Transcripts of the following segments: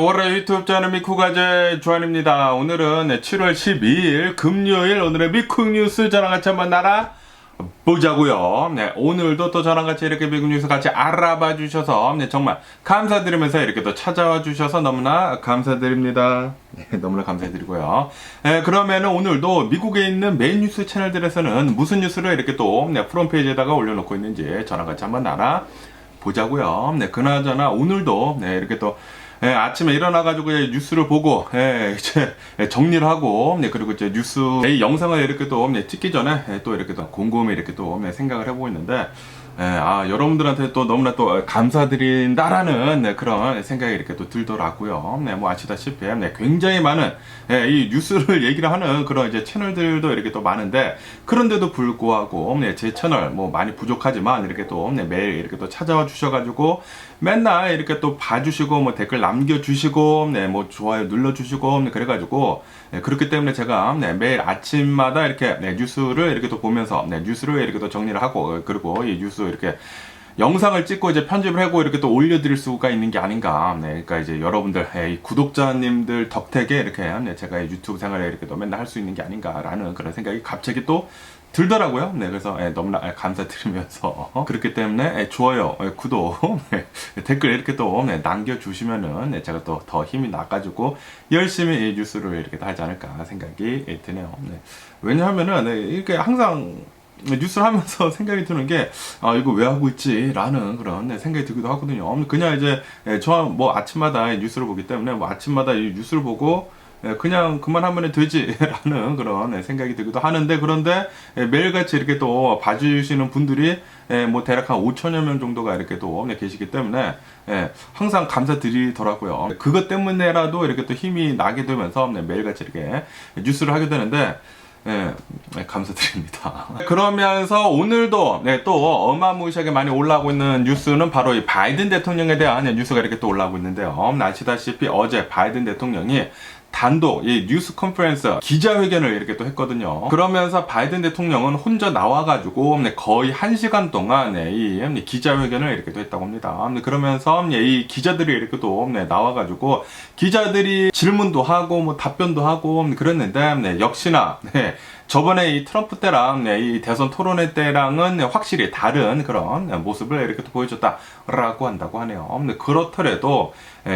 월요일 유튜브 채널 미쿠가제 주한입니다. 오늘은 7월 12일 금요일 오늘의 미쿡 뉴스 저랑 같이 한번 알아보자고요. 네, 오늘도 또 저랑 같이 이렇게 미국 뉴스 같이 알아봐 주셔서 정말 감사드리면서 이렇게 또 찾아와 주셔서 너무나 감사드립니다. 네, 너무나 감사드리고요. 그러면은 오늘도 미국에 있는 메인 뉴스 채널들에서는 무슨 뉴스를 이렇게 또 프론페이지에다가 올려놓고 있는지 저랑 같이 한번 알아보자고요. 네, 그나저나 오늘도 이렇게 또 아침에 일어나가지고 뉴스를 보고 이제 정리를 하고 그리고 이제 뉴스 영상을 이렇게 또 찍기 전에 또 이렇게 또 곰곰이 이렇게 또 생각을 해보고 있는데 여러분들한테 또 너무나 또 감사드린다라는 그런 생각이 이렇게 또 들더라고요. 뭐 아시다시피 굉장히 많은 이 뉴스를 얘기를 하는 그런 이제 채널들도 이렇게 또 많은데 그런데도 불구하고 제 채널 뭐 많이 부족하지만 이렇게 또 매일 이렇게 또 찾아와 주셔가지고 맨날 이렇게 또 봐주시고 뭐 댓글 남겨주시고 뭐 좋아요 눌러주시고 그래가지고 그렇기 때문에 제가 매일 아침마다 이렇게 뉴스를 이렇게 또 보면서 뉴스를 이렇게 또 정리를 하고 그리고 이 뉴스 이렇게 영상을 찍고 이제 편집을 하고 이렇게 또 올려드릴 수가 있는 게 아닌가. 그러니까 이제 여러분들 이 구독자님들 덕택에 이렇게 제가 유튜브 생활에 이렇게 또 맨날 할 수 있는 게 아닌가라는 그런 생각이 갑자기 또 들더라고요. 그래서 너무나 감사드리면서 그렇기 때문에 좋아요, 구독, 댓글 이렇게 또 남겨주시면은 제가 또 더 힘이 나가지고 열심히 이 뉴스를 이렇게 하지 않을까 생각이 드네요. 왜냐하면은 이렇게 항상 뉴스를 하면서 생각이 드는 게 이거 왜 하고 있지? 라는 그런 생각이 들기도 하거든요. 그냥 이제 저 뭐 아침마다 뉴스를 보기 때문에 뭐 아침마다 이 뉴스를 보고 그냥 그만하면 되지 라는 그런 생각이 들기도 하는데 그런데 매일같이 이렇게 또 봐주시는 분들이 뭐 대략 한 5천여 명 정도가 이렇게 또 계시기 때문에 항상 감사드리더라고요. 그것 때문에라도 이렇게 또 힘이 나게 되면서 매일같이 이렇게 뉴스를 하게 되는데 감사드립니다. 그러면서 오늘도 또 어마무시하게 많이 올라오고 있는 뉴스는 바로 이 바이든 대통령에 대한 뉴스가 이렇게 또 올라오고 있는데요. 아시다시피 어제 바이든 대통령이 단독 이 뉴스 컨퍼런스 기자회견을 이렇게 또 했거든요. 그러면서 바이든 대통령은 혼자 나와가지고 거의 1시간 동안 이 기자회견을 이렇게 또 했다고 합니다. 그러면서 이 기자들이 이렇게 또 나와가지고 기자들이 질문도 하고 뭐 답변도 하고 그랬는데 역시나 저번에 이 트럼프 때랑 이 대선 토론회 때랑은 확실히 다른 그런 모습을 이렇게 또 보여줬다라고 한다고 하네요. 그렇더라도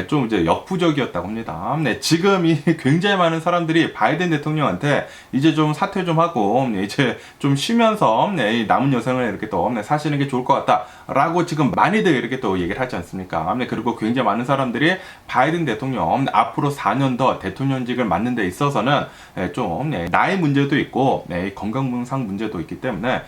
좀 이제 역부족이었다고 합니다. 지금 이 굉장히 많은 사람들이 바이든 대통령한테 이제 좀 사퇴 좀 하고 이제 좀 쉬면서 이 남은 여생을 이렇게 또 사시는 게 좋을 것 같다라고 지금 많이들 이렇게 또 얘기를 하지 않습니까? 그리고 굉장히 많은 사람들이 바이든 대통령 앞으로 4년 더 대통령직을 맡는 데 있어서는 좀 나이 문제도 있고 건강상 문제도 있기 때문에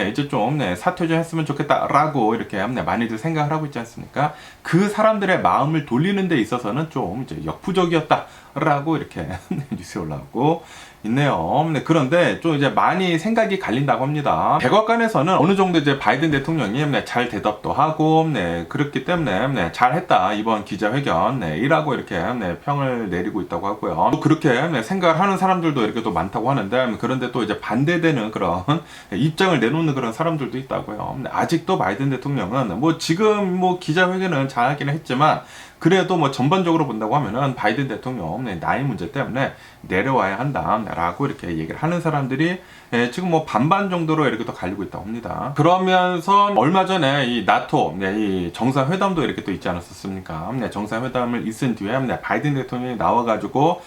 이제 좀 사퇴 좀 했으면 좋겠다라고 이렇게 많이들 생각을 하고 있지 않습니까? 그 사람들의 마음을 돌리는 데 있어서는 좀 이제 역부족이었다라고 이렇게 뉴스에 올라오고 있네요. 그런데 좀 이제 많이 생각이 갈린다고 합니다. 백악관에서는 어느 정도 이제 바이든 대통령이 잘 대답도 하고 그렇기 때문에 잘했다 이번 기자회견 이라고 이렇게 평을 내리고 있다고 하고요. 또 그렇게 생각을 하는 사람들도 이렇게 또 많다고 하는데 그런데 또 이제 반대되는 그런 입장을 내놓는 그런 사람들도 있다고요. 아직도 바이든 대통령은 뭐 지금 뭐 기자회견은 잘하기는 했지만 그래도 뭐 전반적으로 본다고 하면은 바이든 대통령 나이 문제 때문에 내려와야 한다라고 이렇게 얘기를 하는 사람들이 지금 뭐 반반 정도로 이렇게 또 갈리고 있다고 합니다. 그러면서 얼마 전에 이 나토 이 정상회담도 이렇게 또 있지 않았었습니까? 정상회담을 있은 뒤에 바이든 대통령이 나와가지고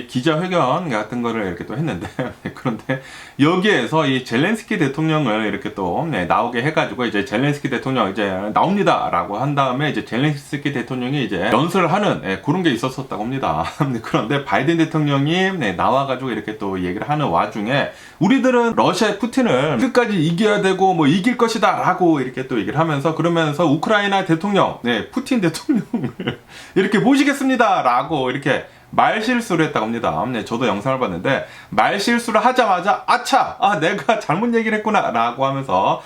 기자회견 같은 거를 이렇게 또 했는데 그런데 여기에서 이 젤렌스키 대통령을 이렇게 또 나오게 해가지고 이제 젤렌스키 대통령 이제 나옵니다 라고 한 다음에 이제 젤렌스키 대통령이 이제 연설을 하는 그런 게 있었었다고 합니다. 그런데 바이든 대통령이 나와가지고 이렇게 또 얘기를 하는 와중에 우리들은 러시아의 푸틴을 끝까지 이겨야 되고 뭐 이길 것이다 라고 이렇게 또 얘기를 하면서 그러면서 우크라이나 대통령 푸틴 대통령을 이렇게 모시겠습니다 라고 이렇게 말실수를 했다고 합니다. 저도 영상을 봤는데 말실수를 하자마자 아차! 내가 잘못 얘기를 했구나 라고 하면서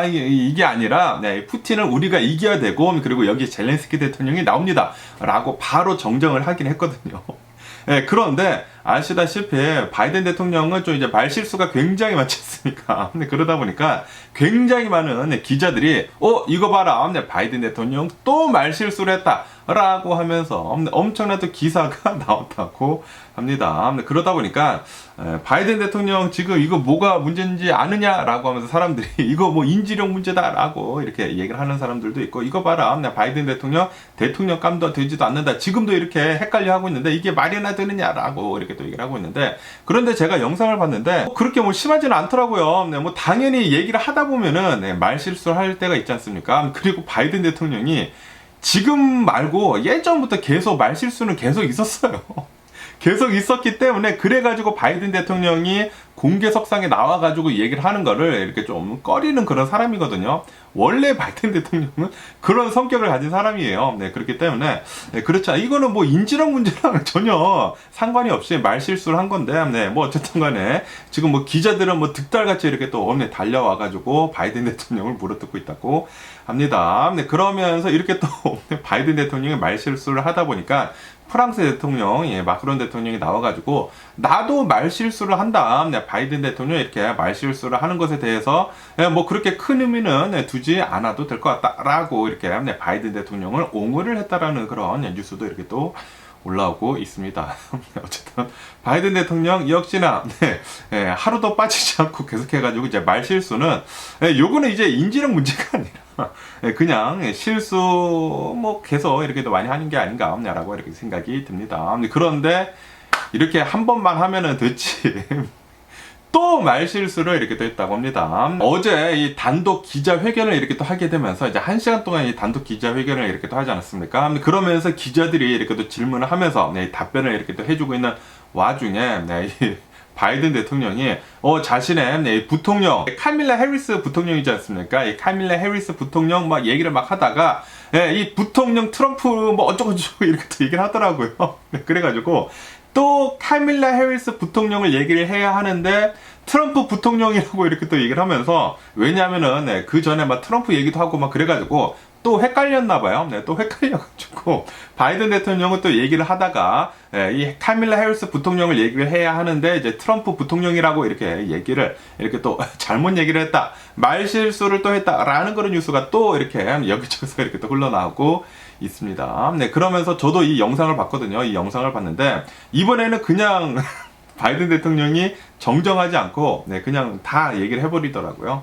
이게 아니라 푸틴을 우리가 이겨야 되고 그리고 여기 젤렌스키 대통령이 나옵니다 라고 바로 정정을 하긴 했거든요. 그런데 아시다시피 바이든 대통령은 좀 이제 말실수가 굉장히 많지 않습니까? 근데 그러다 보니까 굉장히 많은 기자들이 이거 봐라, 바이든 대통령 또 말실수를 했다 라고 하면서 엄청난 또 기사가 나왔다고 합니다. 그러다 보니까 바이든 대통령 지금 이거 뭐가 문제인지 아느냐라고 하면서 사람들이 이거 뭐 인지력 문제다라고 이렇게 얘기를 하는 사람들도 있고, 이거 봐라, 바이든 대통령 감도 되지도 않는다, 지금도 이렇게 헷갈려 하고 있는데 이게 말이나 되느냐라고 이렇게 또 얘기를 하고 있는데, 그런데 제가 영상을 봤는데 그렇게 뭐 심하지는 않더라고요. 뭐 당연히 얘기를 하다 보면은 말실수를 할 때가 있지 않습니까? 그리고 바이든 대통령이 지금 말고 예전부터 계속 말실수는 계속 있었어요. 계속 있었기 때문에, 그래가지고 바이든 대통령이 공개석상에 나와가지고 얘기를 하는 거를 이렇게 좀 꺼리는 그런 사람이거든요. 원래 바이든 대통령은 그런 성격을 가진 사람이에요. 네, 그렇기 때문에, 네, 그렇죠. 이거는 뭐 인지력 문제랑 전혀 상관이 없이 말실수를 한 건데, 네, 뭐 어쨌든 간에 지금 뭐 기자들은 뭐 득달같이 이렇게 또 달려와가지고 바이든 대통령을 물어뜯고 있다고 합니다. 네, 그러면서 이렇게 또 바이든 대통령이 말실수를 하다 보니까 프랑스 대통령, 마크론 대통령이 나와가지고 나도 말실수를 한다, 바이든 대통령이 이렇게 말실수를 하는 것에 대해서 뭐 그렇게 큰 의미는 두지 않아도 될 것 같다라고 이렇게 바이든 대통령을 옹호를 했다라는 그런 뉴스도 이렇게 또 올라오고 있습니다. 어쨌든 바이든 대통령 역시나 하루도 빠지지 않고 계속해가지고 이제 말실수는 요거는 이제 인지력 문제가 아니라 그냥 실수 뭐 계속 이렇게 또 많이 하는 게 아닌가라고 이렇게 생각이 듭니다. 그런데 이렇게 한 번만 하면은 됐지. 또 말실수를 이렇게 또 했다고 합니다. 어제 이 단독 기자회견을 이렇게 또 하게 되면서 이제 1시간 동안 이 단독 기자회견을 이렇게 또 하지 않았습니까? 그러면서 기자들이 이렇게 또 질문을 하면서 답변을 이렇게 또 해주고 있는 와중에 이 바이든 대통령이 자신의 부통령 카밀라 해리스 부통령이지 않습니까? 이 카밀라 해리스 부통령 막 얘기를 막 하다가 이 부통령 트럼프 뭐 어쩌고저쩌고 이렇게 또 얘기를 하더라고요. 그래가지고 또 카밀라 해리스 부통령을 얘기를 해야 하는데 트럼프 부통령이라고 이렇게 또 얘기를 하면서, 왜냐하면은 그 전에 막 트럼프 얘기도 하고 막 그래가지고 또 헷갈렸나 봐요. 또 헷갈려가지고 바이든 대통령은 또 얘기를 하다가 이 카밀라 해리스 부통령을 얘기를 해야 하는데 이제 트럼프 부통령이라고 이렇게 얘기를 이렇게 또 잘못 얘기를 했다, 말실수를 또 했다라는 그런 뉴스가 또 이렇게 여기저기서 이렇게 또 흘러나오고 있습니다. 네, 그러면서 저도 이 영상을 봤거든요. 이 영상을 봤는데 이번에는 그냥 바이든 대통령이 정정하지 않고 그냥 다 얘기를 해버리더라고요.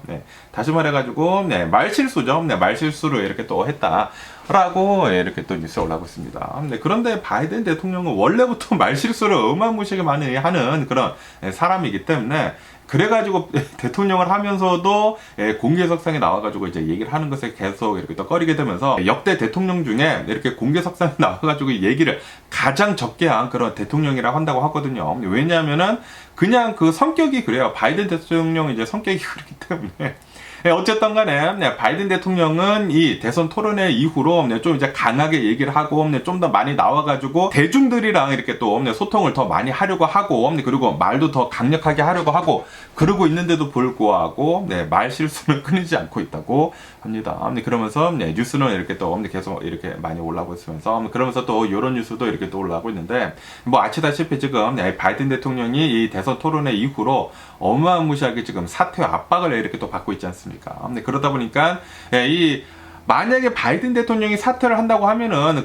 다시 말해가지고 말실수죠. 말실수를 이렇게 또 했다라고 이렇게 또 뉴스가 올라오고 있습니다. 그런데 바이든 대통령은 원래부터 말실수를 어마무시하게 많이 하는 그런 사람이기 때문에, 그래가지고 대통령을 하면서도 공개석상에 나와가지고 이제 얘기를 하는 것에 계속 이렇게 또 꺼리게 되면서, 역대 대통령 중에 이렇게 공개석상에 나와가지고 얘기를 가장 적게 한 그런 대통령이라고 한다고 하거든요. 왜냐하면은 그냥 그 성격이 그래요. 바이든 대통령 이제 성격이 그렇기 때문에. 어쨌든 간에 바이든 대통령은 이 대선 토론회 이후로 좀 이제 강하게 얘기를 하고 좀 더 많이 나와가지고 대중들이랑 이렇게 또 소통을 더 많이 하려고 하고, 그리고 말도 더 강력하게 하려고 하고 그러고 있는데도 불구하고 말 실수는 끊이지 않고 있다고 합니다. 그러면서 뉴스는 이렇게 또 계속 이렇게 많이 올라오고 있으면서, 그러면서 또 이런 뉴스도 이렇게 또 올라오고 있는데, 뭐 아시다시피 지금 바이든 대통령이 이 대선 토론회 이후로 어마무시하게 지금 사퇴 압박을 이렇게 또 받고 있지 않습니까? 그러다 보니까 만약에 바이든 대통령이 사퇴를 한다고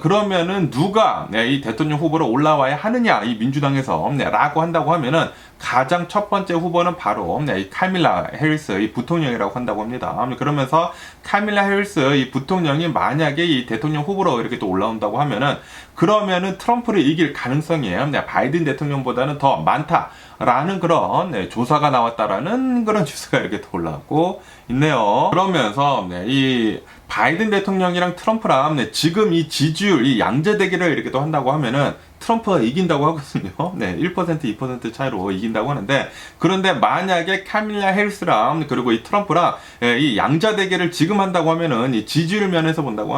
그러면은 누가 이 대통령 후보로 올라와야 하느냐, 이 민주당에서 라고 한다고 하면은 가장 첫 번째 후보는 바로 이 카밀라 해리스 이 부통령이라고 한다고 합니다. 그러면서 카밀라 해리스 이 부통령이 만약에 이 대통령 후보로 이렇게 또 올라온다고 그러면은 트럼프를 이길 가능성이 바이든 대통령보다는 더 많다라는 그런 조사가 나왔다라는 그런 뉴스가 이렇게 또 올라오고 있네요. 그러면서 이 바이든 대통령이랑 트럼프랑 지금 이 지지율, 이 양자 대결을 이렇게 또 한다고 트럼프가 이긴다고 하거든요. 1%, 2% 차이로 이긴다고 하는데, 그런데 만약에 카밀라 해리스랑 그리고 이 트럼프랑 이 양자 대결을 지금 한다고 이 지지율 면에서 본다고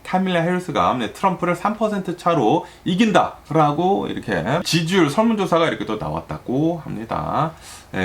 카밀라 해리스가 트럼프를 3% 차로 이긴다라고 이렇게 지지율 설문조사가 이렇게 또 나왔다고 합니다.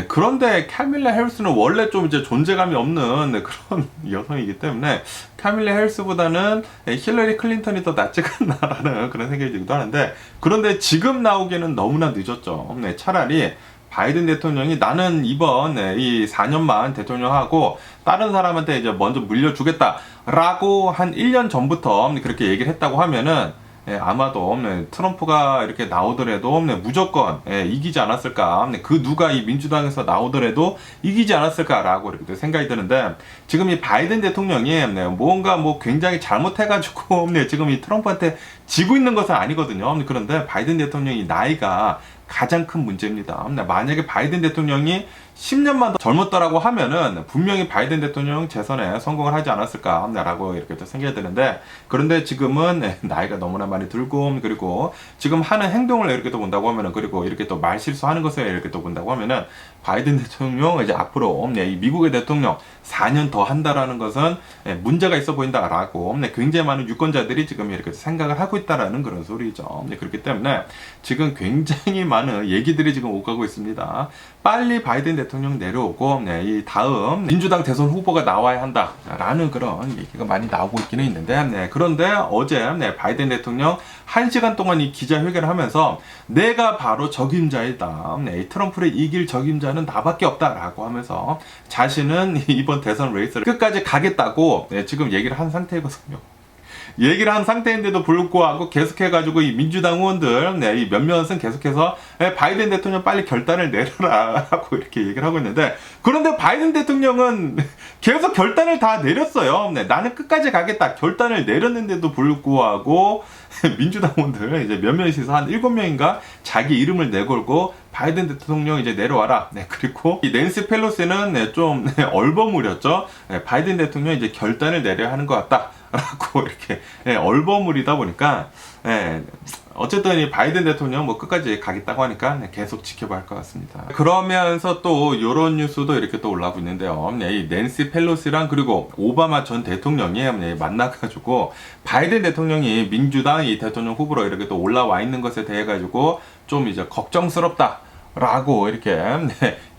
그런데 카밀라 해리스는 원래 좀 이제 존재감이 없는 그런 여성이기 때문에 카밀라 해리스보다는 힐러리 클린턴이 더 낫지 않나라는 그런 생각이 들기도 하는데, 그런데 지금 나오기에는 너무나 늦었죠. 차라리 바이든 대통령이 나는 이번 이 4년만 대통령하고 다른 사람한테 이제 먼저 물려주겠다라고 한 1년 전부터 그렇게 얘기를 했다고 하면은 아마도 트럼프가 이렇게 나오더라도 무조건 이기지 않았을까, 그 누가 이 민주당에서 나오더라도 이기지 않았을까라고 이렇게 생각이 드는데, 지금 이 바이든 대통령이 뭔가 뭐 굉장히 잘못해가지고 지금 이 트럼프한테 지고 있는 것은 아니거든요. 그런데 바이든 대통령이 나이가 가장 큰 문제입니다. 만약에 바이든 대통령이 10년만 더 젊었더라고 하면은 분명히 바이든 대통령 재선에 성공을 하지 않았을까라고 이렇게 또 생각이 드는데, 그런데 지금은 나이가 너무나 많이 들고, 그리고 지금 하는 행동을 이렇게 또 본다고 하면은, 그리고 이렇게 또 말 실수하는 것을 이렇게 또 본다고 하면은, 바이든 대통령 이제 앞으로 이 미국의 대통령 4년 더 한다라는 것은 문제가 있어 보인다라고 굉장히 많은 유권자들이 지금 이렇게 생각을 하고 있다라는 그런 소리죠. 그렇기 때문에 지금 굉장히 많은 얘기들이 지금 오가고 있습니다. 빨리 바이든 대통령 내려오고 이 다음 민주당 대선 후보가 나와야 한다라는 그런 얘기가 많이 나오고 있기는 있는데, 그런데 어제 바이든 대통령 1시간 동안 이 기자회견을 하면서 내가 바로 적임자이다, 트럼프를 이길 적임자는 나밖에 없다라고 하면서 자신은 이번 대선 레이스를 끝까지 가겠다고 지금 얘기를 한 상태거든요. 얘기를 한 상태인데도 불구하고 계속해가지고 이 민주당 의원들, 이 몇몇은 계속해서 바이든 대통령 빨리 결단을 내려라 라고 이렇게 얘기를 하고 있는데, 그런데 바이든 대통령은 계속 결단을 다 내렸어요. 나는 끝까지 가겠다 결단을 내렸는데도 불구하고 민주당 의원들 이제 몇몇이서 한 7명인가 자기 이름을 내걸고 바이든 대통령 이제 내려와라. 그리고 이 낸시 펠로시는 좀 얼버무렸죠. 바이든 대통령 이제 결단을 내려야 하는 것 같다 라고 이렇게 얼버무리다 보니까 어쨌든 이 바이든 대통령 뭐 끝까지 가겠다고 하니까 계속 지켜봐야 할 것 같습니다. 그러면서 또 이런 뉴스도 이렇게 또 올라오고 있는데요. 이 낸시 펠로시랑 그리고 오바마 전 대통령이 만나가지고 바이든 대통령이 민주당 이 대통령 후보로 이렇게 또 올라와 있는 것에 대해 가지고 좀 이제 걱정스럽다 라고 이렇게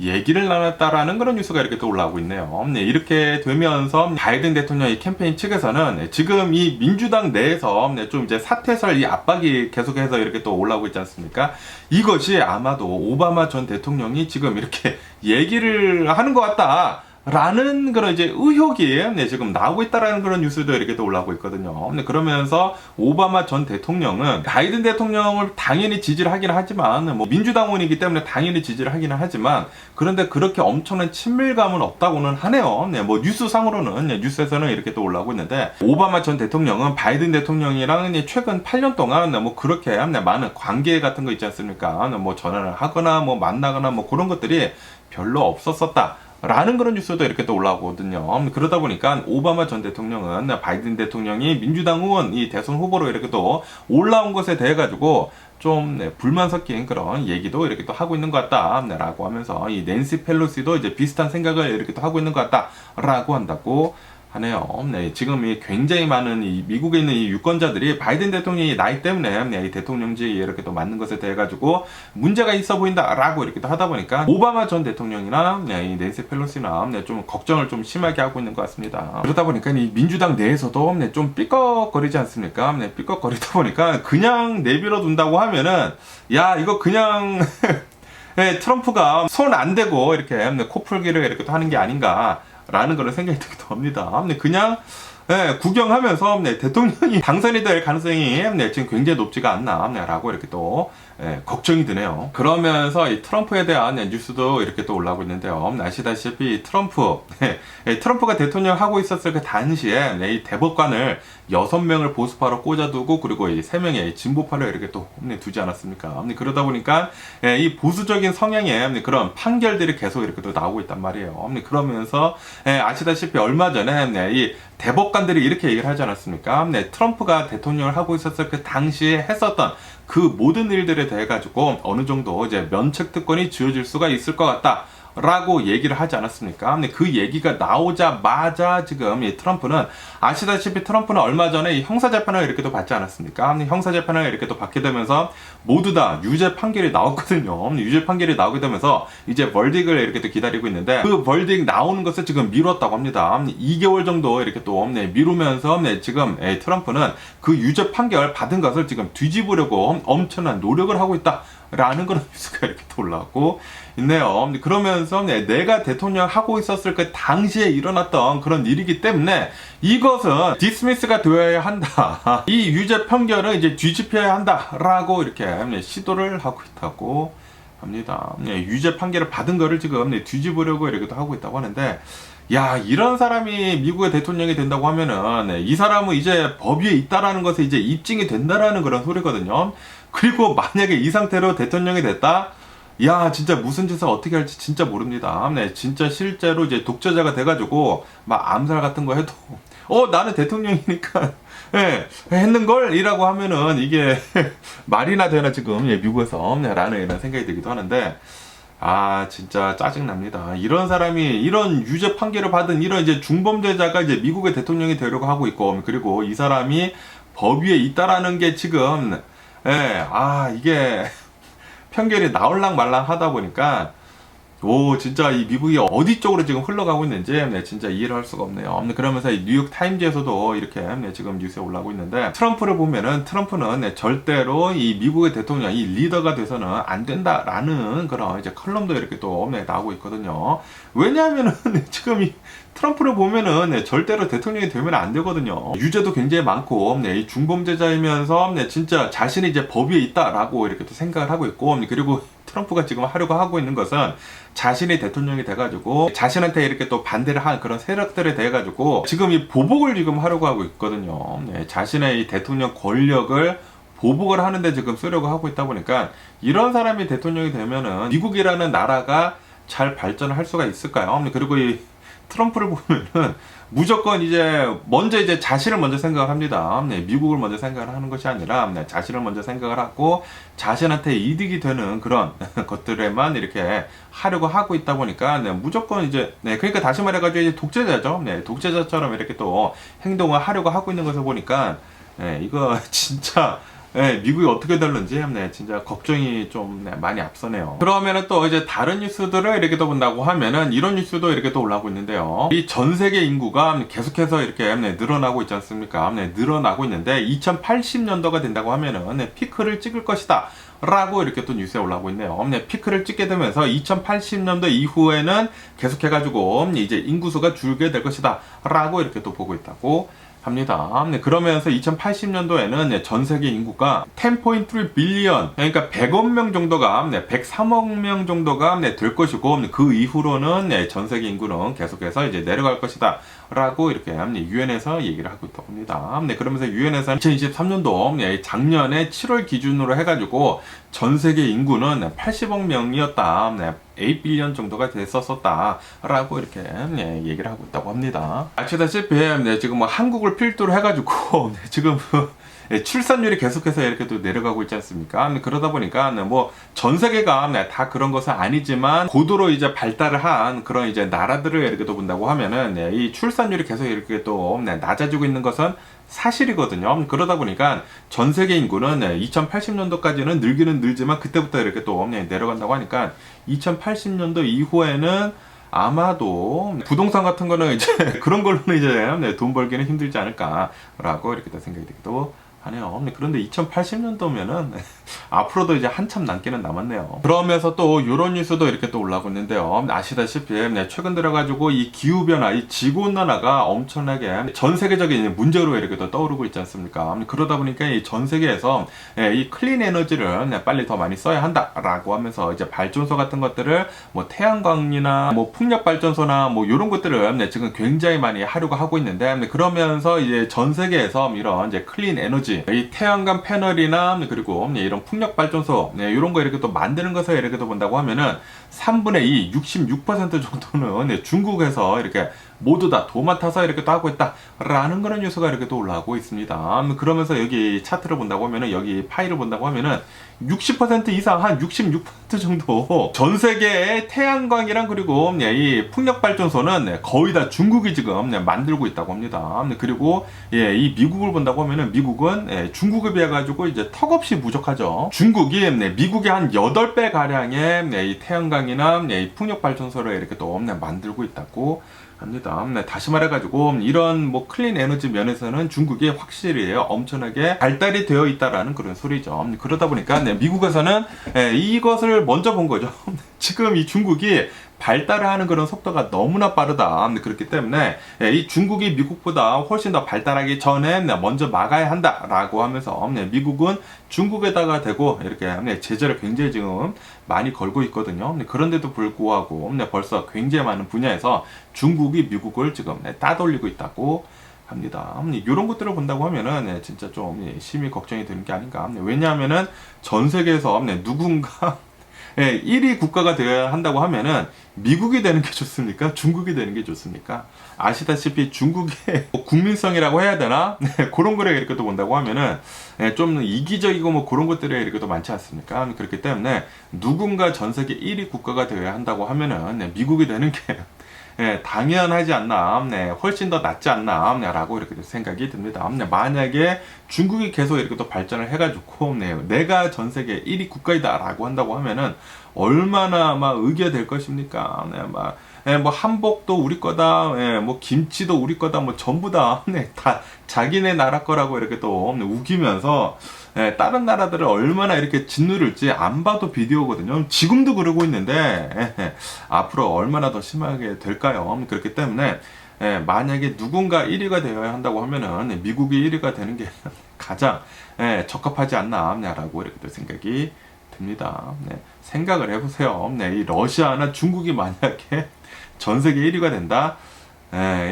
얘기를 나눴다라는 그런 뉴스가 이렇게 또 올라오고 있네요. 이렇게 되면서 바이든 대통령의 캠페인 측에서는 지금 이 민주당 내에서 좀 이제 사퇴설 이 압박이 계속해서 이렇게 또 올라오고 있지 않습니까? 이것이 아마도 오바마 전 대통령이 지금 이렇게 얘기를 하는 것 같다 라는 그런 이제 의혹이 지금 나오고 있다라는 그런 뉴스도 이렇게 또 올라오고 있거든요. 그러면서 오바마 전 대통령은 바이든 대통령을 당연히 지지를 하긴 하지만, 뭐 민주당 의원이기 때문에 당연히 지지를 하기는 하지만, 그런데 그렇게 엄청난 친밀감은 없다고는 하네요. 뭐 뉴스상으로는, 뉴스에서는 이렇게 또 올라오고 있는데, 오바마 전 대통령은 바이든 대통령이랑 최근 8년 동안 뭐 그렇게 많은 관계 같은 거 있지 않습니까? 뭐 전화를 하거나 뭐 만나거나 뭐 그런 것들이 별로 없었었다 라는 그런 뉴스도 이렇게 또 올라오거든요. 그러다 보니까 오바마 전 대통령은 바이든 대통령이 민주당 의원 이 대선 후보로 이렇게 또 올라온 것에 대해 가지고 좀 불만 섞인 그런 얘기도 이렇게 또 하고 있는 것 같다라고 하면서, 이 낸시 펠로시도 이제 비슷한 생각을 이렇게 또 하고 있는 것 같다라고 한다고 하네요. 지금 이 굉장히 많은 이 미국에 있는 이 유권자들이 바이든 대통령이 나이 때문에 이 대통령직에 이렇게 또 맞는 것에 대해 가지고 문제가 있어 보인다라고 이렇게 또 하다 보니까 오바마 전 대통령이나 이 낸시 펠로시나 좀 걱정을 좀 심하게 하고 있는 것 같습니다. 그러다 보니까 이 민주당 내에서도 좀 삐걱거리지 않습니까? 삐걱거리다 보니까 그냥 내버려 둔다고 하면은, 야 이거 그냥 트럼프가 손 안 대고 이렇게 코풀기를 이렇게 또 하는 게 아닌가 라는 그런 생각이 들기도 합니다. 그냥 구경하면서 대통령이 당선이 될 가능성이 지금 굉장히 높지가 않나 라고 이렇게 또 걱정이 드네요. 그러면서 이 트럼프에 대한 뉴스도 이렇게 또 올라오고 있는데요. 아시다시피 트럼프가 대통령 하고 있었을 그 당시에 이 대법관을 6명을 보수파로 꽂아두고, 그리고 이 3명의 진보파를 이렇게 또 두지 않았습니까? 그러다 보니까 이 보수적인 성향의 그런 판결들이 계속 이렇게 또 나오고 있단 말이에요. 그러면서 아시다시피 얼마 전에 이 대법관들이 이렇게 얘기를 하지 않았습니까? 트럼프가 대통령을 하고 있었을 그 당시에 했었던 그 모든 일들에 대해 가지고 어느 정도 이제 면책 특권이 주어질 수가 있을 것 같다 라고 얘기를 하지 않았습니까? 근데 그 얘기가 나오자마자 지금 이 트럼프는, 아시다시피 트럼프는 얼마 전에 이 형사재판을 이렇게 또 받지 않았습니까? 형사재판을 이렇게 또 받게 되면서 모두 다 유죄 판결이 나왔거든요. 유죄 판결이 나오게 되면서 이제 벌딕을 이렇게 또 기다리고 있는데, 그 벌딕 나오는 것을 지금 미뤘다고 합니다. 2개월 정도 이렇게 또 미루면서 지금 트럼프는 그 유죄 판결 받은 것을 지금 뒤집으려고 엄청난 노력을 하고 있다 라는 그런 뉴스가 이렇게 또 올라오고 있네요. 그러면서 내가 대통령 하고 있었을 그 당시에 일어났던 그런 일이기 때문에 이것은 디스미스가 되어야 한다. 이 유죄 판결은 이제 뒤집혀야 한다라고 이렇게 시도를 하고 있다고 합니다. 유죄 판결을 받은 거를 지금 뒤집으려고 이렇게 하고 있다고 하는데, 야, 이런 사람이 미국의 대통령이 된다고 하면은 이 사람은 이제 법 위에 있다라는 것에 이제 입증이 된다라는 그런 소리거든요. 그리고 만약에 이 상태로 대통령이 됐다? 야, 진짜 무슨 짓을 어떻게 할지 진짜 모릅니다. 진짜 실제로 이제 독재자가 돼가지고 막 암살 같은 거 해도 나는 대통령이니까 했는걸? 이라고 하면은 이게 말이나 되나 지금 미국에서 라는 이런 생각이 들기도 하는데, 진짜 짜증납니다. 이런 사람이, 이런 유죄 판결을 받은 이런 이제 중범죄자가 이제 미국의 대통령이 되려고 하고 있고, 그리고 이 사람이 법 위에 있다라는 게 지금, 이게 판결이 나올랑 말랑 하다 보니까, 진짜 이 미국이 어디 쪽으로 지금 흘러가고 있는지 진짜 이해를 할 수가 없네요. 그러면서 이 뉴욕 타임즈에서도 이렇게 지금 뉴스에 올라오고 있는데, 트럼프를 보면은 트럼프는 절대로 이 미국의 대통령, 이 리더가 돼서는 안 된다라는 그런 이제 컬럼도 이렇게 또 나오고 있거든요. 왜냐하면은 지금 이 트럼프를 보면은 절대로 대통령이 되면 안 되거든요. 유죄도 굉장히 많고, 이 중범죄자이면서 진짜 자신이 이제 법 위에 있다라고 이렇게 또 생각을 하고 있고, 그리고 트럼프가 지금 하려고 하고 있는 것은 자신이 대통령이 돼가지고 자신한테 이렇게 또 반대를 한 그런 세력들에 대해 가지고 지금 이 보복을 지금 하려고 하고 있거든요. 자신의 이 대통령 권력을 보복을 하는데 지금 쓰려고 하고 있다 보니까, 이런 사람이 대통령이 되면은 미국이라는 나라가 잘 발전을 할 수가 있을까요? 그리고 이 트럼프를 보면은 무조건 이제 먼저 이제 자신을 먼저 생각을 합니다. 미국을 먼저 생각을 하는 것이 아니라 자신을 먼저 생각을 하고 자신한테 이득이 되는 그런 것들에만 이렇게 하려고 하고 있다 보니까 무조건 이제 그러니까 다시 말해가지고 이제 독재자죠. 독재자처럼 이렇게 또 행동을 하려고 하고 있는 것을 보니까 이거 진짜 미국이 어떻게 될런지 진짜 걱정이 좀 많이 앞서네요. 그러면은 또 이제 다른 뉴스들을 이렇게 또 본다고 하면은 이런 뉴스도 이렇게 또 올라오고 있는데요. 이 전 세계 인구가 계속해서 이렇게 늘어나고 있지 않습니까? 늘어나고 있는데 2080년도가 된다고 하면은 피크를 찍을 것이다 라고 이렇게 또 뉴스에 올라오고 있네요. 피크를 찍게 되면서 2080년도 이후에는 계속해가지고 이제 인구수가 줄게 될 것이다 라고 이렇게 또 보고 있다고 합니다. 그러면서 2080년도에는 전 세계 인구가 10.3 빌리언, 그러니까 100억 명 정도가 103억 명 정도가 될 것이고, 그 이후로는 전 세계 인구는 계속해서 이제 내려갈 것이다 라고 이렇게 유엔에서 얘기를 하고 있다고 합니다. 그러면서 유엔에서 2023년도 작년에 7월 기준으로 해가지고 전 세계 인구는 80억 명이었다, 8빌리언 정도가 됐었다 라고 이렇게 얘기를 하고 있다고 합니다. 아시다시피 지금 뭐 한국을 필두로 해가지고 지금 출산율이 계속해서 이렇게 또 내려가고 있지 않습니까? 그러다 보니까 뭐 전 세계가 다 그런 것은 아니지만 고도로 이제 발달을 한 그런 이제 나라들을 이렇게 또 본다고 하면은 이 출산율이 계속 이렇게 또 낮아지고 있는 것은 사실이거든요. 그러다 보니까 전 세계 인구는 2080년도까지는 늘기는 늘지만 그때부터 이렇게 또 내려간다고 하니까 2080년도 이후에는 아마도 부동산 같은 거는 이제 그런 걸로는 이제 돈 벌기는 힘들지 않을까라고 이렇게 또 생각이 되기도 하네요. 그런데 2080년도면은 앞으로도 이제 한참 남기는 남았네요. 그러면서 또 이런 뉴스도 이렇게 또 올라오고 있는데요. 아시다시피 최근 들어가지고 이 기후변화, 이 지구온난화가 엄청나게 전 세계적인 문제로 이렇게 또 떠오르고 있지 않습니까? 그러다 보니까 이 전 세계에서 이 클린 에너지를 빨리 더 많이 써야 한다라고 하면서 이제 발전소 같은 것들을 뭐 태양광이나 뭐 풍력 발전소나 뭐 이런 것들을 지금 굉장히 많이 하려고 하고 있는데, 그러면서 이제 전 세계에서 이런 이제 클린 에너지, 이 태양광 패널이나 그리고 이런 풍력 발전소 이런 거 이렇게 또 만드는 것을 이렇게 또 본다고 하면은 3분의 2, 66% 정도는 중국에서 이렇게 모두 다 도맡아서 이렇게 또 하고 있다라는 그런 뉴스가 이렇게 또 올라오고 있습니다. 그러면서 여기 차트를 본다고 하면은, 여기 파일을 본다고 하면은 60% 이상, 한 66% 정도 전 세계의 태양광이랑 그리고 이 풍력발전소는 거의 다 중국이 지금 만들고 있다고 합니다. 그리고 이 미국을 본다고 하면은, 미국은 중국에 비해 가지고 이제 턱없이 부족하죠. 중국이 미국의 한 8배 가량의 이 태양광이나 이 풍력발전소를 이렇게 또 만들고 있다고 합니다. 다시 말해가지고 이런 뭐 클린 에너지 면에서는 중국이 확실히 엄청나게 발달이 되어 있다라는 그런 소리죠. 그러다 보니까 미국에서는 이것을 먼저 본 거죠. 지금 이 중국이 발달을 하는 그런 속도가 너무나 빠르다. 그렇기 때문에 이 중국이 미국보다 훨씬 더 발달하기 전에 먼저 막아야 한다라고 하면서 미국은 중국에다가 대고 이렇게 제재를 굉장히 지금 많이 걸고 있거든요. 그런데도 불구하고 벌써 굉장히 많은 분야에서 중국이 미국을 지금 따돌리고 있다고 합니다. 이런 것들을 본다고 하면은 진짜 좀 심히 걱정이 되는 게 아닌가. 왜냐하면은 전 세계에서 누군가 1위 국가가 되어야 한다고 하면은 미국이 되는 게 좋습니까? 중국이 되는 게 좋습니까? 아시다시피 중국의 국민성이라고 해야 되나? 그런 거를 이렇게 또 본다고 하면은 좀 이기적이고 뭐 그런 것들이 이렇게 또 많지 않습니까? 그렇기 때문에 누군가 전 세계 1위 국가가 되어야 한다고 하면은 미국이 되는 게 당연하지 않나, 훨씬 더 낫지 않나, 라고 이렇게 생각이 듭니다. 만약에 중국이 계속 이렇게 또 발전을 해가지고, 내가 전 세계 1위 국가이다, 라고 한다고 하면은, 얼마나 막 의기가 될 것입니까? 뭐 한복도 우리 거다, 뭐 김치도 우리 거다, 뭐 전부 다 자기네 나라 거라고 이렇게 또 우기면서 다른 나라들을 얼마나 이렇게 짓누를지 안 봐도 비디오거든요. 지금도 그러고 있는데 앞으로 얼마나 더 심하게 될까요? 그렇기 때문에 만약에 누군가 1위가 되어야 한다고 하면은 미국이 1위가 되는 게 가장 적합하지 않나라고 이렇게 생각이 듭니다. 생각을 해보세요. 이 러시아나 중국이 만약에 전 세계 1위가 된다?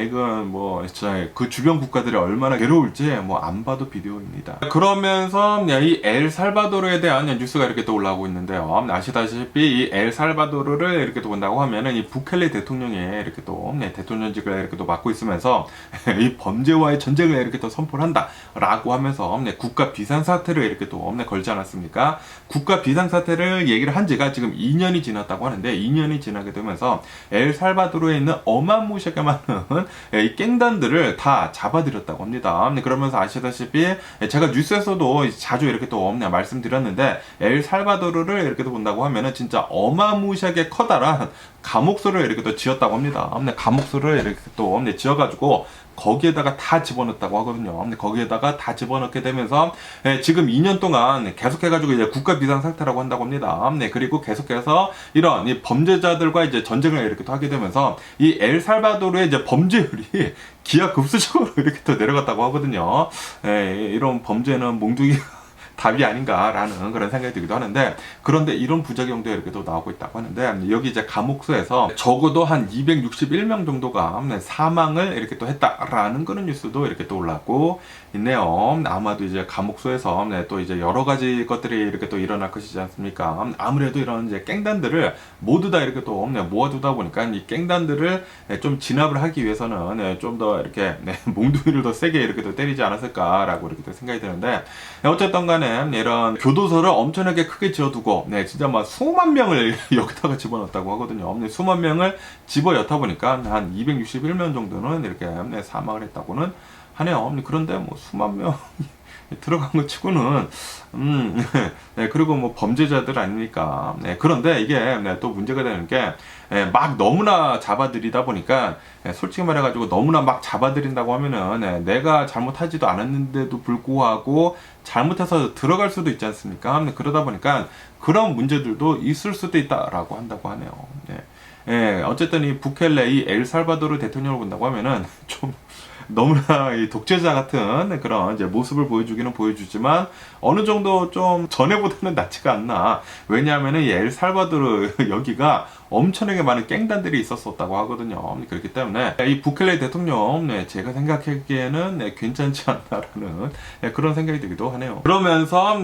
이건 뭐, 그 주변 국가들이 얼마나 괴로울지 뭐 안 봐도 비디오입니다. 그러면서 이 엘살바도르에 대한 뉴스가 이렇게 또 올라오고 있는데요. 아시다시피 이 엘살바도르를 이렇게 또 본다고 하면은 이 부켈레 대통령이 이렇게 또 대통령직을 이렇게 또 맡고 있으면서 이 범죄와의 전쟁을 이렇게 또 선포를 한다라고 하면서 국가 비상사태를 이렇게 또 걸지 않았습니까? 국가 비상사태를 얘기를 한 지가 지금 2년이 지났다고 하는데, 2년이 지나게 되면서 엘살바도르에 있는 어마무시하게 많은 이 깽단들을 다 잡아들였다고 합니다. 그러면서 아시다시피 제가 뉴스에서도 자주 이렇게 또 말씀드렸는데, 엘살바도르를 이렇게 또 본다고 하면은 진짜 어마무시하게 커다란 감옥소를 이렇게 또 지었다고 합니다. 감옥소를 이렇게 또 지어가지고 거기에다가 다 집어넣었다고 하거든요. 근데 거기에다가 다 집어넣게 되면서 지금 2년 동안 계속해가지고 이제 국가 비상 상태라고 한다고 합니다. 그리고 계속해서 이런 이 범죄자들과 이제 전쟁을 이렇게 또 하게 되면서 이 엘살바도르의 이제 범죄율이 기하급수적으로 이렇게 또 내려갔다고 하거든요. 이런 범죄는 몽둥이가 답이 아닌가라는 그런 생각이 들기도 하는데, 그런데 이런 부작용도 이렇게 또 나오고 있다고 하는데, 여기 이제 감옥소에서 적어도 한 261명 정도가 사망을 이렇게 또 했다라는 그런 뉴스도 이렇게 또 올라오고 있네요. 아마도 이제 감옥소에서 또 이제 여러 가지 것들이 이렇게 또 일어날 것이지 않습니까? 아무래도 이런 이제 깽단들을 모두 다 이렇게 또 모아두다 보니까 이 깽단들을 좀 진압을 하기 위해서는 좀 더 이렇게 몽둥이를 더 세게 이렇게 또 때리지 않았을까라고 이렇게 또 생각이 드는데, 어쨌든 간에 이런 교도소를 엄청나게 크게 지어두고 진짜 막 수만 명을 여기다가 집어넣었다고 하거든요. 수만 명을 집어넣다 보니까 한 261명 정도는 이렇게 사망을 했다고는 하네요. 그런데 뭐 수만 명 들어간 것 치고는 그리고 뭐 범죄자들 아닙니까? 그런데 이게 또 문제가 되는 게 막 너무나 잡아들이다 보니까 솔직히 말해가지고 너무나 막 잡아들인다고 하면은 내가 잘못하지도 않았는데도 불구하고 잘못해서 들어갈 수도 있지 않습니까? 그러다 보니까 그런 문제들도 있을 수도 있다라고 한다고 하네요. 어쨌든 이 부켈레, 이 엘살바도르 대통령을 본다고 하면은 좀 너무나 이 독재자 같은 그런 이제 모습을 보여주기는 보여주지만 어느 정도 좀 전에보다는 낫지가 않나. 왜냐하면은 이 엘살바도르 여기가 엄청나게 많은 깽단들이 있었었다고 하거든요. 그렇기 때문에 이 부켈레 대통령 제가 생각하기에는 괜찮지 않나라는 그런 생각이 들기도 하네요. 그러면서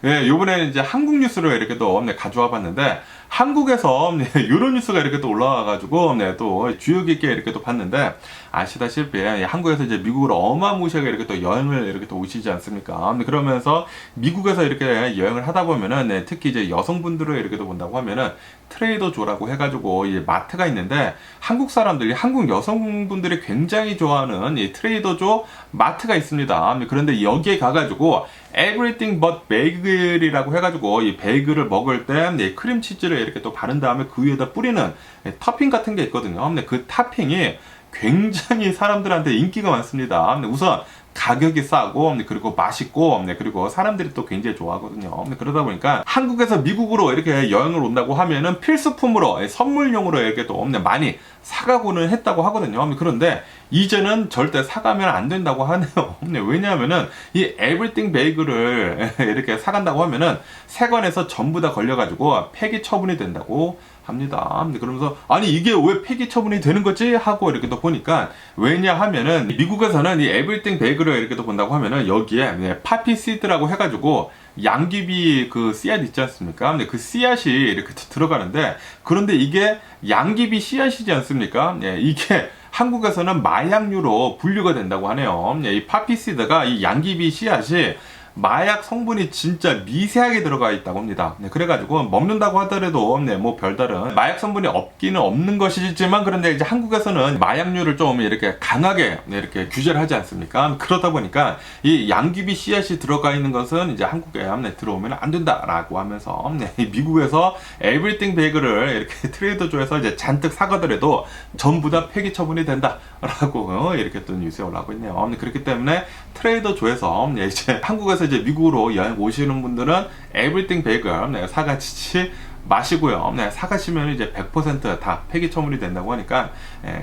요번에는 이제 한국 뉴스를 이렇게 또 가져와 봤는데, 한국에서 이런 뉴스가 이렇게 또 올라와가지고 또 주의 깊게 이렇게 또 봤는데, 아시다시피 한국에서 이제 미국으로 어마무시하게 이렇게 또 여행을 이렇게 또 오시지 않습니까? 그러면서 미국에서 이렇게 여행을 하다 보면은 특히 이제 여성분들을 이렇게 또 본다고 하면은 트레이더조라고 해가지고 이 마트가 있는데, 한국 사람들이, 한국 여성분들이 굉장히 좋아하는 이 트레이더조 마트가 있습니다. 그런데 여기에 가가지고 everything but bagel이라고 해가지고 이 베이글을 먹을 때 크림치즈를 이렇게 또 바른 다음에 그 위에다 뿌리는 토핑 같은 게 있거든요. 근데 그 토핑이 굉장히 사람들한테 인기가 많습니다. 우선 가격이 싸고, 그리고 맛있고, 그리고 사람들이 또 굉장히 좋아하거든요. 그러다 보니까 한국에서 미국으로 이렇게 여행을 온다고 하면은 필수품으로, 선물용으로 이렇게 또 많이 사가고는 했다고 하거든요. 그런데 이제는 절대 사가면 안 된다고 하네요. 왜냐하면은 이 에브리띵 베이글을 이렇게 사간다고 하면은 세관에서 전부 다 걸려가지고 폐기 처분이 된다고 합니다. 그러면서 아니 이게 왜 폐기 처분이 되는 거지 하고 이렇게 또 보니까, 왜냐하면은 미국에서는 이 에브리띵 베이글을 이렇게 또 본다고 하면은 여기에 파피 시드라고 해가지고 양귀비 그 씨앗 있지 않습니까? 근데 그 씨앗이 이렇게 들어가는데, 그런데 이게 양귀비 씨앗이지 않습니까? 이게 한국에서는 마약류로 분류가 된다고 하네요. 이 파피시드가, 이 양귀비 씨앗이 마약 성분이 진짜 미세하게 들어가 있다고 합니다. 그래가지고 먹는다고 하더라도 뭐 별다른 마약 성분이 없기는 없는 것이지만, 그런데 이제 한국에서는 마약류를 좀 이렇게 강하게 이렇게 규제를 하지 않습니까? 그러다 보니까 이 양귀비 씨앗이 들어가 있는 것은 이제 한국에 들어오면 안 된다라고 하면서 미국에서 에브리띵 베이글을 이렇게 트레이더조에서 이제 잔뜩 사가더라도 전부 다 폐기 처분이 된다라고 이렇게 또 뉴스에 올라오고 있네요. 그렇기 때문에 트레이더조에서 이제 한국에서 이제 미국으로 여행 오시는 분들은 에브리띵 베이글 사가시지 마시고요. 사가시면 이제 100% 폐기 처분이 된다고 하니까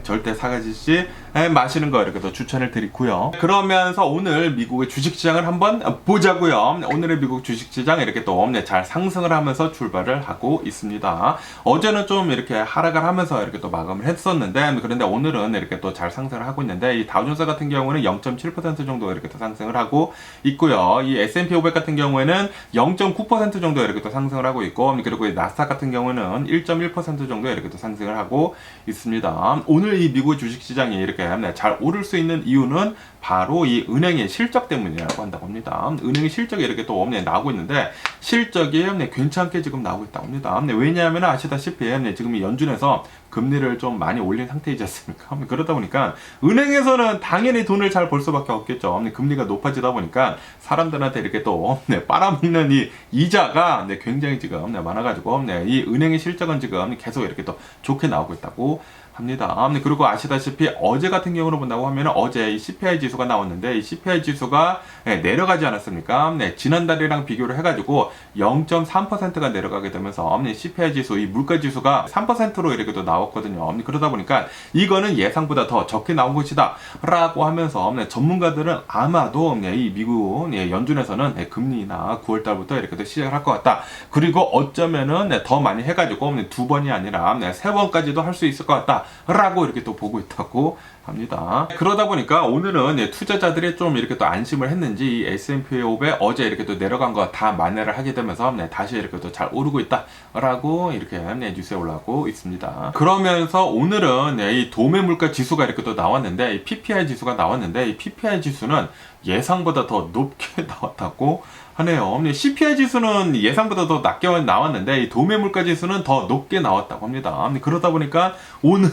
절대 사가시지 마시는 거 이렇게 또 추천을 드리고요. 그러면서 오늘 미국의 주식시장을 한번 보자고요. 오늘의 미국 주식시장 이렇게 또 잘 상승을 하면서 출발을 하고 있습니다. 어제는 좀 이렇게 하락을 하면서 이렇게 또 마감을 했었는데, 그런데 오늘은 이렇게 또 잘 상승을 하고 있는데, 이 다우존스 같은 경우는 0.7% 정도 이렇게 또 상승을 하고 있고요. 이 S&P 500 같은 경우에는 0.9% 정도 이렇게 또 상승을 하고 있고, 그리고 이 나스닥 같은 경우는 1.1% 정도 이렇게 또 상승을 하고 있습니다. 오늘 이 미국 주식시장이 이렇게 잘 오를 수 있는 이유는 바로 이 은행의 실적 때문이라고 한다고 합니다. 은행의 실적이 이렇게 또 나오고 있는데, 실적이 괜찮게 지금 나오고 있다고 합니다. 왜냐하면 아시다시피 지금 이 연준에서 금리를 좀 많이 올린 상태이지 않습니까? 그러다 보니까 은행에서는 당연히 돈을 잘 벌 수밖에 없겠죠. 금리가 높아지다 보니까 사람들한테 이렇게 또 빨아먹는 이 이자가 굉장히 지금 많아가지고 이 은행의 실적은 지금 계속 이렇게 또 좋게 나오고 있다고 합니다. 그리고 아시다시피 어제 같은 경우로 본다고 하면 어제 이 CPI 지수가 나왔는데, 이 CPI 지수가 내려가지 않았습니까? 지난달이랑 비교를 해가지고 0.3%가 내려가게 되면서 CPI 지수, 이 물가 지수가 3%로 이렇게 또 나왔거든요. 그러다 보니까 이거는 예상보다 더 적게 나온 것이다 라고 하면서 전문가들은 아마도 이 미국 연준에서는 금리나 9월달부터 이렇게 또 시작을 할 것 같다. 그리고 어쩌면은 더 많이 해가지고 두 번이 아니라 세 번까지도 할 수 있을 것 같다 라고 이렇게 또 보고 있다고 합니다. 그러다 보니까 오늘은 투자자들이 좀 이렇게 또 안심을 했는지 이 S&P 500 어제 이렇게 또 내려간 거 다 만회를 하게 되면서 다시 이렇게 또 잘 오르고 있다 라고 이렇게 뉴스에 올라오고 있습니다. 그러면서 오늘은 이 도매 물가 지수가 이렇게 또 나왔는데, 이 PPI 지수가 나왔는데, 이 PPI 지수는 예상보다 더 높게 나왔다고 하네요. CPI 지수는 예상보다 더 낮게 나왔는데, 이 도매 물가 지수는 더 높게 나왔다고 합니다. 그러다 보니까 오늘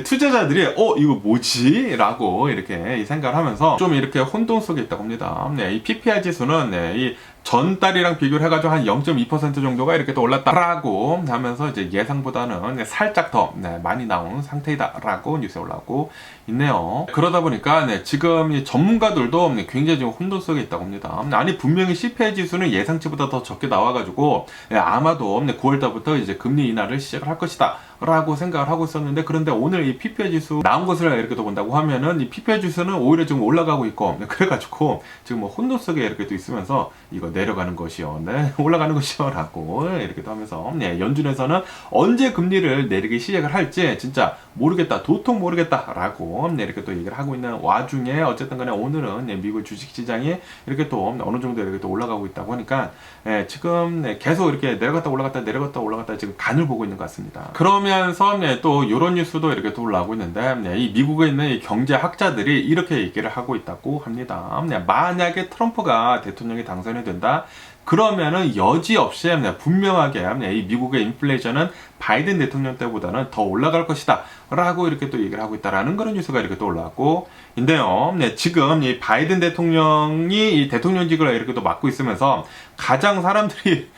투자자들이 이거 뭐지? 라고 이렇게 생각을 하면서 좀 이렇게 혼돈 속에 있다고 합니다. 이 PPI 지수는 이 전달이랑 비교를 해가지고 한 0.2% 정도가 이렇게 또 올랐다라고 하면서 이제 예상보다는 살짝 더 많이 나온 상태이다라고 뉴스에 올라오고 있네요. 그러다 보니까 지금 이 전문가들도 굉장히 지금 혼돈 속에 있다고 합니다. 아니 분명히 CPI 지수는 예상치보다 더 적게 나와가지고 아마도 9월달부터 이제 금리 인하를 시작을 할 것이다 라고 생각을 하고 있었는데, 그런데 오늘 이 PPI 지수 나온 것을 이렇게 또 본다고 하면은 이 PPI 지수는 오히려 지금 올라가고 있고, 그래가지고 지금 뭐 혼돈 속에 이렇게 또 있으면서 이거 내려가는 것이요, 네, 올라가는 것이요 라고 이렇게 또 하면서, 네, 연준에서는 언제 금리를 내리기 시작을 할지 진짜 모르겠다, 도통 모르겠다 라고, 네, 이렇게 또 얘기를 하고 있는 와중에 어쨌든 간에 오늘은, 네, 미국 주식시장이 이렇게 또 어느 정도 이렇게 또 올라가고 있다고 하니까, 네, 지금, 네, 계속 이렇게 내려갔다 올라갔다 내려갔다 올라갔다 지금 간을 보고 있는 것 같습니다. 그러면서, 네, 또 이런 뉴스도 이렇게 또 올라오고 있는데, 네, 이 미국에 있는 이 경제학자들이 이렇게 얘기를 하고 있다고 합니다. 네, 만약에 트럼프가 대통령이 당선이 된다, 그러면은 여지없이 분명하게 이 미국의 인플레이션은 바이든 대통령 때보다는 더 올라갈 것이다 라고 이렇게 또 얘기를 하고 있다라는 그런 뉴스가 이렇게 또 올라왔고 인데요. 네, 지금 이 바이든 대통령이 이 대통령직을 이렇게 또 맡고 있으면서 가장 사람들이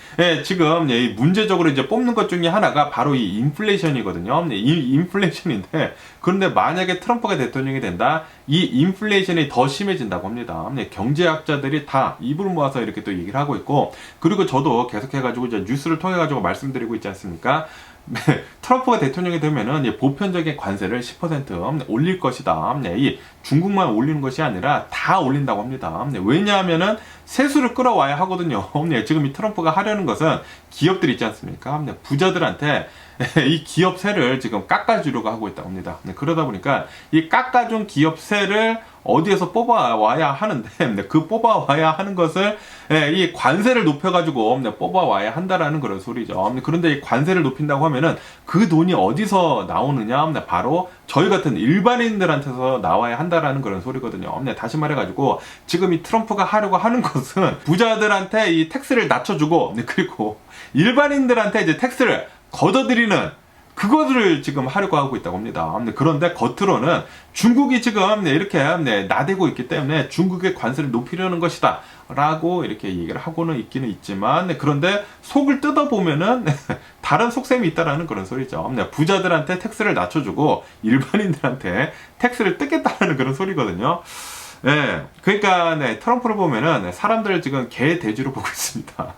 지금 이 문제적으로 이제 뽑는 것 중에 하나가 바로 이 인플레이션이거든요. 이 인플레이션인데, 그런데 만약에 트럼프가 대통령이 된다, 이 인플레이션이 더 심해진다고 합니다. 경제학자들이 다 입을 모아서 이렇게 또 얘기를 하고 있고, 그리고 저도 계속해가지고 이제 뉴스를 통해가지고 말씀드리고 있지 않습니까? 트럼프가 대통령이 되면은 보편적인 관세를 10% 올릴 것이다. 이 중국만 올리는 것이 아니라 다 올린다고 합니다. 왜냐하면은 세수를 끌어와야 하거든요. 지금 이 트럼프가 하려는 것은 기업들 있지 않습니까? 부자들한테 이 기업세를 지금 깎아주려고 하고 있다고 합니다. 그러다 보니까 이 깎아준 기업세를 어디에서 뽑아와야 하는데, 그 뽑아와야 하는 것을 이 관세를 높여가지고 뽑아와야 한다라는 그런 소리죠. 그런데 이 관세를 높인다고 하면은 그 돈이 어디서 나오느냐? 바로 저희 같은 일반인들한테서 나와야 한다라는 그런 소리거든요. 다시 말해가지고 지금 이 트럼프가 하려고 하는 것은 부자들한테 이 텍스를 낮춰주고, 그리고 일반인들한테 이제 텍스를 걷어들이는 그것을 지금 하려고 하고 있다고 합니다. 그런데 겉으로는 중국이 지금 이렇게 나대고 있기 때문에 중국의 관세를 높이려는 것이다 라고 이렇게 얘기를 하고는 있기는 있지만, 그런데 속을 뜯어보면은 다른 속셈이 있다라는 그런 소리죠. 부자들한테 텍스를 낮춰주고 일반인들한테 텍스를 뜯겠다라는 그런 소리거든요. 네, 그러니까 트럼프를 보면은 사람들을 지금 개 돼지로 보고 있습니다.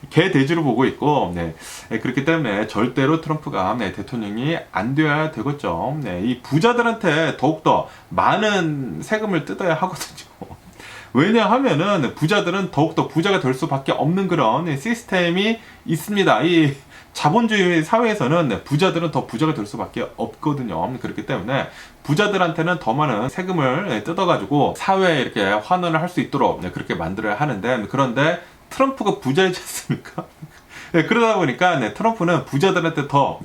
개 돼지로 보고 있고, 그렇기 때문에 절대로 트럼프가 대통령이 안 돼야 되겠죠. 이 부자들한테 더욱더 많은 세금을 뜯어야 하거든요. 왜냐하면은 부자들은 더욱더 부자가 될 수밖에 없는 그런 시스템이 있습니다. 이 자본주의 사회에서는 부자들은 더 부자가 될 수밖에 없거든요. 그렇기 때문에 부자들한테는 더 많은 세금을 뜯어가지고 사회에 이렇게 환원을 할 수 있도록 그렇게 만들어야 하는데, 그런데 트럼프가 부자이지 않습니까? 그러다 보니까 트럼프는 부자들한테 더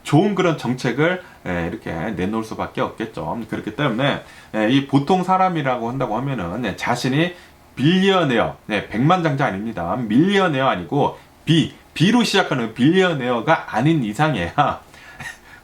좋은 그런 정책을 이렇게 내놓을 수밖에 없겠죠. 그렇기 때문에 이 보통 사람이라고 한다고 하면은 자신이 빌리어네어, 백만장자 아닙니다. 밀리어네어 아니고 B로 시작하는 빌리어네어가 아닌 이상이야.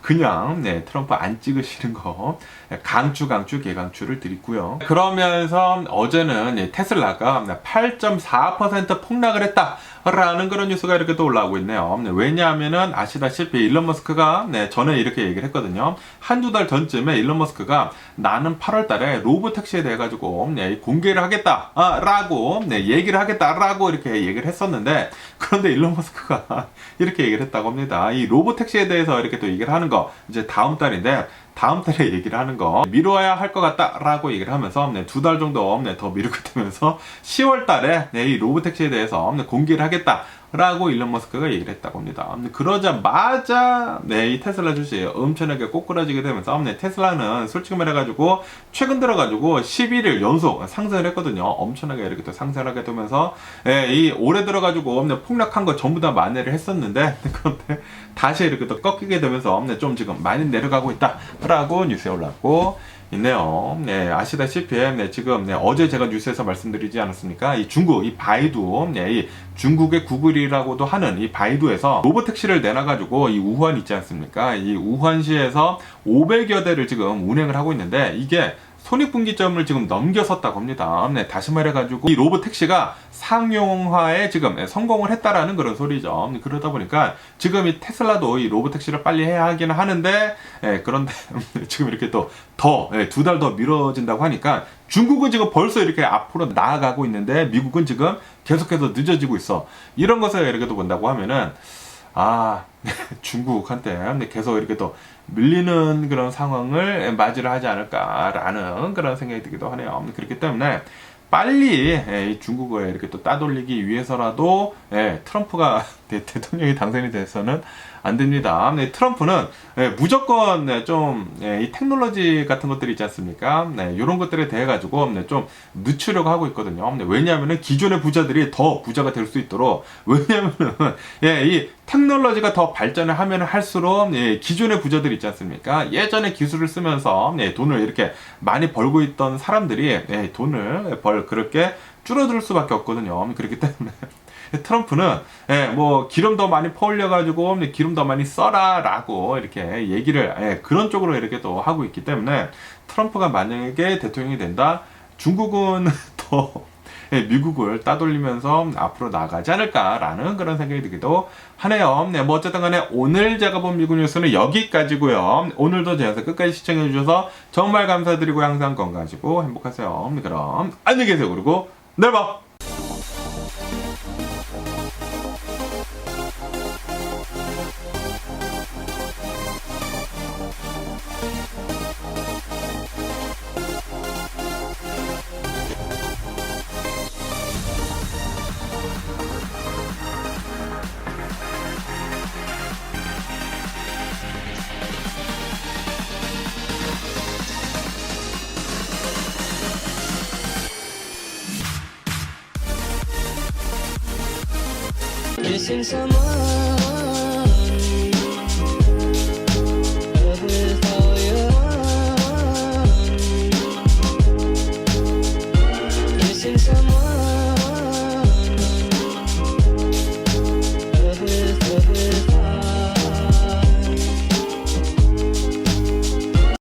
그냥 트럼프 안 찍으시는 거 강추 개강추를 드리고요. 그러면서 어제는 테슬라가 8.4% 폭락을 했다 라는 그런 뉴스가 이렇게 또 올라오고 있네요. 왜냐하면은 아시다시피 일론 머스크가 전에 이렇게 얘기를 했거든요. 한두 달 전쯤에 일론 머스크가 나는 8월 달에 로보택시에 대해 가지고 공개를 하겠다 라고 얘기를 하겠다 라고 이렇게 얘기를 했었는데, 그런데 일론 머스크가 이렇게 얘기를 했다고 합니다. 이 로보택시에 대해서 이렇게 또 얘기를 하는 거 이제 다음 달인데, 다음 달에 얘기를 하는 거 미뤄야 할 것 같다 라고 얘기를 하면서 2달 정도 더 미루게 되면서 10월 달에 이 로보택시에 대해서 공개를 하겠다 라고 일론 머스크가 얘기를 했다고 합니다. 그러자마자 이 테슬라 주식 엄청나게 꼬꾸라지게 되면서 테슬라는 솔직히 말해가지고 최근 들어가지고 11일 연속 상승을 했거든요. 엄청나게 이렇게 또 상승하게 되면서 이 올해 들어가지고 폭락한 거 전부 다 만회를 했었는데, 그런데 다시 이렇게 또 꺾이게 되면서 좀 지금 많이 내려가고 있다 라고 뉴스에 올랐고 있네요. 아시다시피 지금 어제 제가 뉴스에서 말씀드리지 않았습니까? 이 중국, 이 바이두, 이 중국의 구글이라고도 하는 이 바이두에서 로보택시를 내놔가지고 이 우한 있지 않습니까? 이 우한시에서 500여 대를 지금 운행을 하고 있는데, 이게 손익분기점을 지금 넘겨섰다고 합니다. 다시 말해가지고 이 로보택시가 상용화에 지금 성공을 했다라는 그런 소리죠. 그러다 보니까 지금 이 테슬라도 이 로보택시를 빨리 해야 하기는 하는데, 그런데 지금 이렇게 또 더 2달 더 미뤄진다고 하니까 중국은 지금 벌써 이렇게 앞으로 나아가고 있는데 미국은 지금 계속해서 늦어지고 있어. 이런 것을 이렇게 또 본다고 하면은 중국한테 계속 이렇게 또 밀리는 그런 상황을 맞이를 하지 않을까라는 그런 생각이 들기도 하네요. 그렇기 때문에 빨리 이 중국을 이렇게 또 따돌리기 위해서라도 트럼프가 대통령이 당선이 돼서는 안 됩니다. 트럼프는 무조건 좀 이 테크놀로지 같은 것들이 있지 않습니까? 이런 것들에 대해 가지고 좀 늦추려고 하고 있거든요. 왜냐하면 기존의 부자들이 더 부자가 될 수 있도록, 왜냐하면 이 테크놀로지가 더 발전을 하면 할수록 기존의 부자들 있지 않습니까? 예전에 기술을 쓰면서 돈을 이렇게 많이 벌고 있던 사람들이 돈을 그렇게 줄어들 수밖에 없거든요. 그렇기 때문에 트럼프는 뭐 기름 더 많이 퍼올려 가지고 기름 더 많이 써라라고 이렇게 얘기를 그런 쪽으로 이렇게 또 하고 있기 때문에, 트럼프가 만약에 대통령이 된다, 중국은 더 미국을 따돌리면서 앞으로 나가지 않을까라는 그런 생각이 들기도 하네요. 뭐 어쨌든 간에 오늘 제가 본 미국 뉴스는 여기까지고요. 오늘도 제 영상 끝까지 시청해 주셔서 정말 감사드리고 항상 건강하시고 행복하세요. 그럼 안녕히 계세요. 그리고 내일 봐. Missing someone